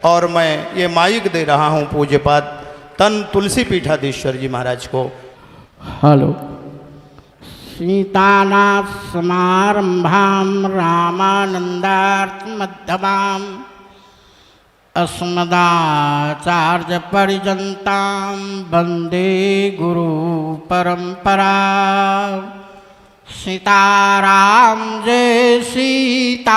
और मैं ये माइक दे रहा हूँ पूज्यपाद तन तुलसी पीठाधीश्वर जी महाराज को। हेलो। सीतानाथ समारंभां रामानंदार्थ मध्यमाम् अस्मदाचार्य पर्यन्तां वंदे गुरु परंपरा। सीताराम जय सीताराम।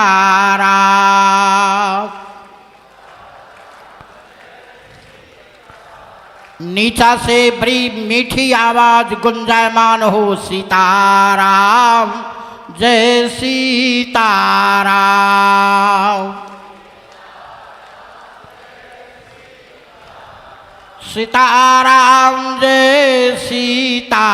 नीचा से बड़ी मीठी आवाज गुंजायमान हो, सीताराम जय सीताराम। सीताराम जय सीताराम।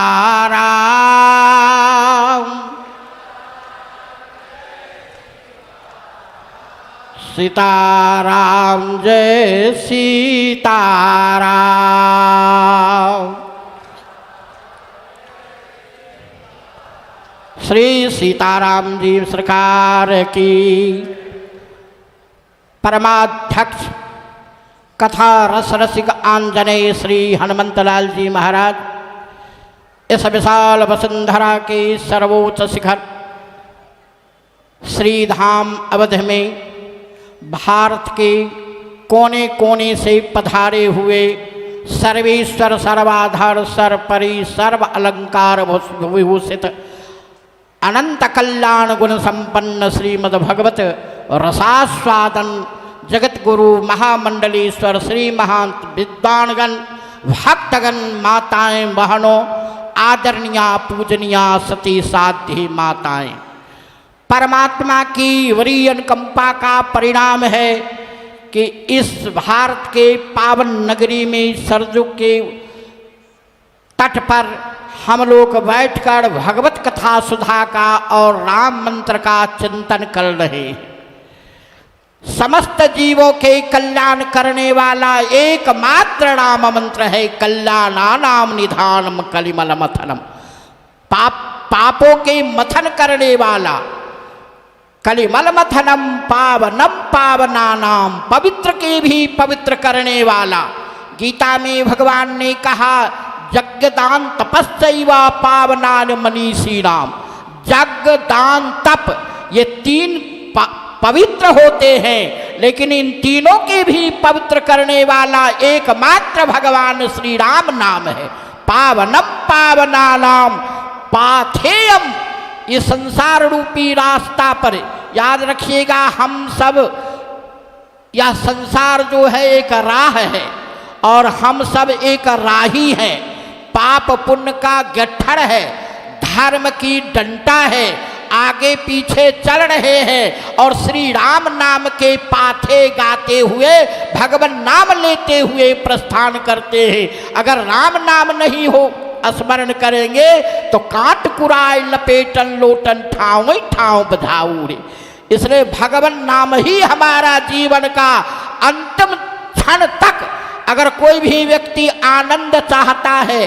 सीताराम जय सीताराम। श्री सीताराम जी सरकार की परमाध्यक्ष कथा रस रसिक आंजनेय श्री हनुमंतलाल जी महाराज इस विशाल वसुंधरा के सर्वोच्च शिखर श्री धाम अवध में भारत के कोने कोने से पधारे हुए सर्वेश्वर सर्वाधार सर्वपरि सर्व अलंकार विभूषित अनंत कल्याण गुण संपन्न श्रीमद्भगवत रसास्वादन जगत गुरु महामंडलेश्वर श्री महंत विद्वानगण भक्तगण माताएं बहनों आदरणीया पूजनीया सती साध्य माताएं, परमात्मा की वरीय अनुकंपा का परिणाम है कि इस भारत के पावन नगरी में सरजू के तट पर हम लोग बैठकर भगवत कथा सुधा का और राम मंत्र का चिंतन कर रहे हैं। समस्त जीवों के कल्याण करने वाला एकमात्र नाम मंत्र है कल्याणानाम निधानम कलिमल मथनम। पापों के मथन करने वाला कलिमल मथनम पावनम पावनानाम, पवित्र के भी पवित्र करने वाला। गीता में भगवान ने कहा यज्ञदान तपस्यैव पावनान मनीषीणाम। यज्ञ दान तप ये तीन पवित्र होते हैं, लेकिन इन तीनों के भी पवित्र करने वाला एकमात्र भगवान श्री राम नाम है। पावनम पावनानाम पाथेयम, ये संसार रूपी रास्ता पर याद रखिएगा हम सब, यह संसार जो है एक राह है और हम सब एक राही हैं। पाप पुण्य का गट्ठर है, धर्म की डंटा है, आगे पीछे चल रहे हैं और श्री राम नाम के पाथे गाते हुए भगवान नाम लेते हुए प्रस्थान करते हैं। अगर राम नाम नहीं हो स्मरण करेंगे तो काट कुराय लपेटन लोटन ठाव ठाव बधाऊ रे। इसलिए भगवान नाम ही हमारा जीवन का अंतिम क्षण तक, अगर कोई भी व्यक्ति आनंद चाहता है,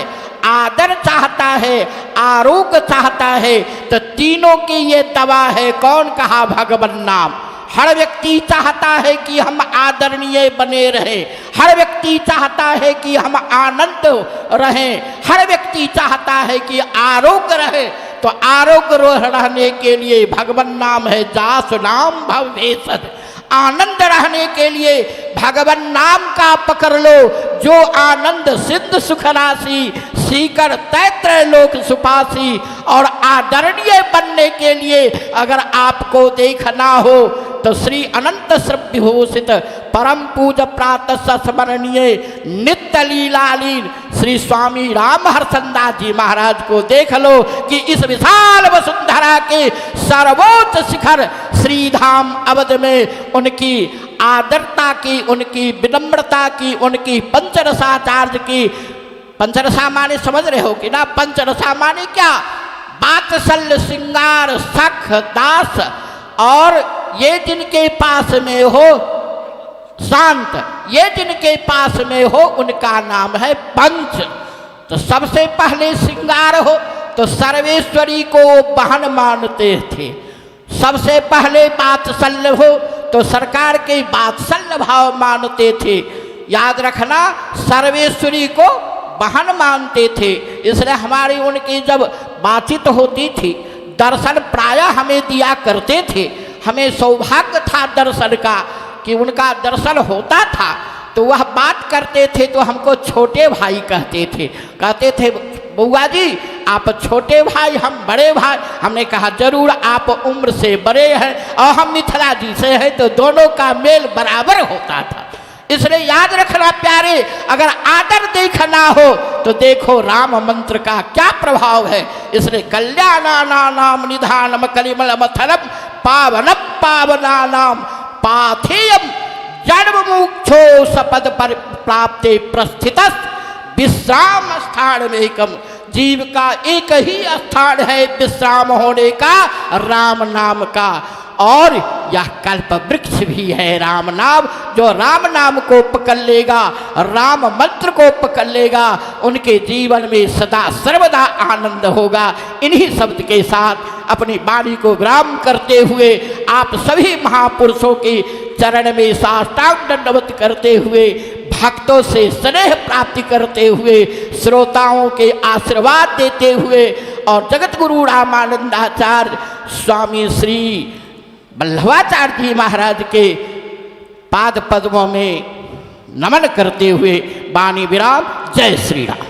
आदर चाहता है, आरोग्य चाहता है, तो तीनों की ये दवा है। कौन कहा? भगवान नाम। हर व्यक्ति चाहता है कि हम आदरणीय बने रहें, हर व्यक्ति चाहता है कि हम आनंद रहें, हर व्यक्ति चाहता है कि आरोग्य रहे। तो आरोग्य रहने के लिए भगवान नाम है जास नाम भवेशद। आनंद रहने के लिए भगवान नाम का पकड़ लो, जो आनंद सिद्ध सुख राशि सीकर तैत्र लोक सुपासी। और आदरणीय बनने के लिए अगर आपको देखना हो तो श्री अनंत श्रविभूषित परम पूज प्रातः स्मरणीय नित्य लीलालीन श्री स्वामी राम हरचंदास जी महाराज को देख लो कि इस विशाल वसुंधरा के सर्वोच्च शिखर श्री धाम अवध में उनकी आदरता की, उनकी विनम्रता की, उनकी पंचरसाचार्य की। पंचरसा माने समझ रहे हो कि ना? पंचरसा माने क्या? वात्सल्य, श्रृंगार, सख, दास और ये जिनके पास में हो शांत, ये जिनके पास में हो उनका नाम है पंच। तो सबसे पहले श्रृंगार हो तो सर्वेश्वरी को बहन मानते थे। सबसे पहले वात्सल्य हो तो सरकार के वात्सल्य भाव मानते थे। याद रखना, सर्वेश्वरी को बहन मानते थे, इसलिए हमारी उनकी जब बातचीत होती थी, दर्शन प्रायः हमें दिया करते थे। हमें सौभाग्य था दर्शन का कि उनका दर्शन होता था, तो वह बात करते थे तो हमको छोटे भाई कहते थे बुआ जी आप छोटे भाई, हम बड़े भाई। हमने कहा जरूर, आप उम्र से बड़े हैं और हम मिथिला जी से हैं, तो दोनों का मेल बराबर होता था। इसलिए याद रखना प्यारे, अगर आदर देखना हो तो देखो राम मंत्र का क्या प्रभाव है। इसलिए कल्याणानाम निधानम कलिमलमथनम पावनम पावनानाम पाथेयम जन्म मोक्षो सपद पर प्राप्ते प्रस्थितस् विश्राम स्थान में एकम। जीव का एक ही स्थान है विश्राम होने का, राम नाम का। और यह कल्प वृक्ष भी है राम नाम। जो राम नाम को पकड़ लेगा, राम मंत्र को पकड़ लेगा, उनके जीवन में सदा सर्वदा आनंद होगा। इन्हीं शब्द के साथ अपनी वाणी को विराम करते हुए आप सभी महापुरुषों के चरण में साष्टांग दंडवत करते हुए, भक्तों से स्नेह प्राप्ति करते हुए, श्रोताओं के आशीर्वाद देते हुए और जगत गुरु रामानंदाचार्य स्वामी श्री वल्लभाचार्य जी महाराज के पाद पद्मों में नमन करते हुए वाणी विराम। जय श्री राम।